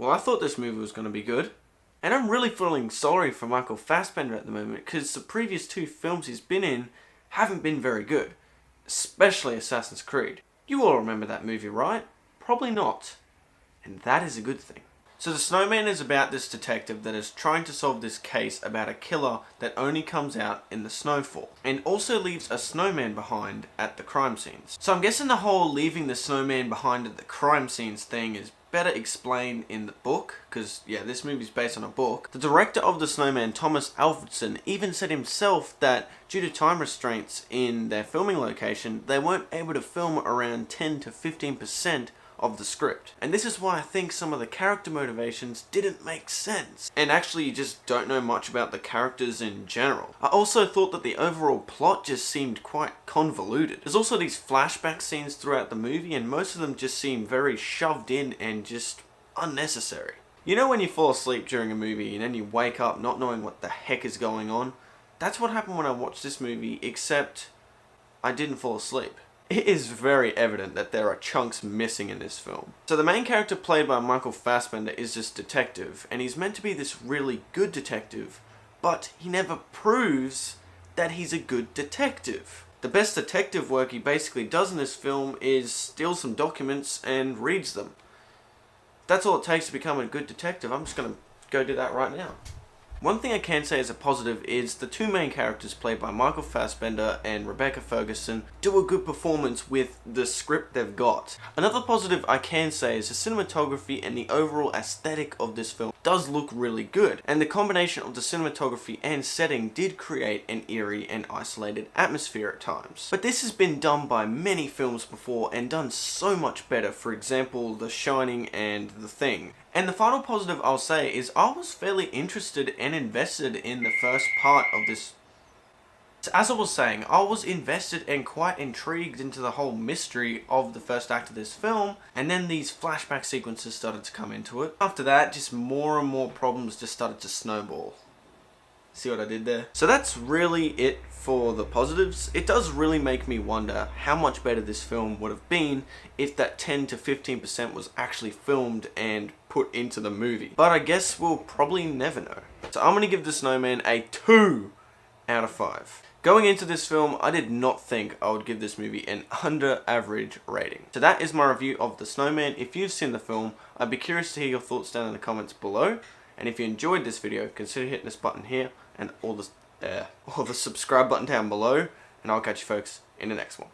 Well, I thought this movie was going to be good. And I'm really feeling sorry for Micheal Fassbender at the moment, because the previous 2 films he's been in haven't been very good. Especially Assassin's Creed. You all remember that movie, right? Probably not. And that is a good thing. So the Snowman is about this detective that is trying to solve this case about a killer that only comes out in the snowfall, and also leaves a snowman behind at the crime scenes. So I'm guessing the whole leaving the snowman behind at the crime scenes thing is better explained in the book, because yeah, this movie is based on a book. The director of the Snowman, Tomas Alfredson, even said himself that due to time restraints in their filming location, they weren't able to film around 10 to 15% of the script. And this is why I think some of the character motivations didn't make sense. And actually, you just don't know much about the characters in general. I also thought that the overall plot just seemed quite convoluted. There's also these flashback scenes throughout the movie, and most of them just seem very shoved in and just unnecessary. You know when you fall asleep during a movie and then you wake up not knowing what the heck is going on? That's what happened when I watched this movie, except I didn't fall asleep. It is very evident that there are chunks missing in this film. So the main character played by Micheal Fassbender is this detective, and he's meant to be this really good detective, but he never proves that he's a good detective. The best detective work he basically does in this film is steal some documents and reads them. That's all it takes to become a good detective. I'm just gonna go do that right now. One thing I can say as a positive is the 2 main characters played by Micheal Fassbender and Rebecca Ferguson do a good performance with the script they've got. Another positive I can say is the cinematography and the overall aesthetic of this film does look really good, and the combination of the cinematography and setting did create an eerie and isolated atmosphere at times. But this has been done by many films before and done so much better, for example The Shining and The Thing. And the final positive I'll say is I was fairly interested and invested in the first part of this. So as I was saying, I was invested and quite intrigued into the whole mystery of the first act of this film, and then these flashback sequences started to come into it. After that, just more and more problems just started to snowball. See what I did there? So that's really it for the positives. It does really make me wonder how much better this film would have been if that 10 to 15% was actually filmed and put into the movie. But I guess we'll probably never know. So I'm going to give The Snowman a 2 out of 5. Going into this film, I did not think I would give this movie an under average rating. So that is my review of The Snowman. If you've seen the film, I'd be curious to hear your thoughts down in the comments below. And if you enjoyed this video, consider hitting this button here and all the subscribe button down below. And I'll catch you folks in the next one.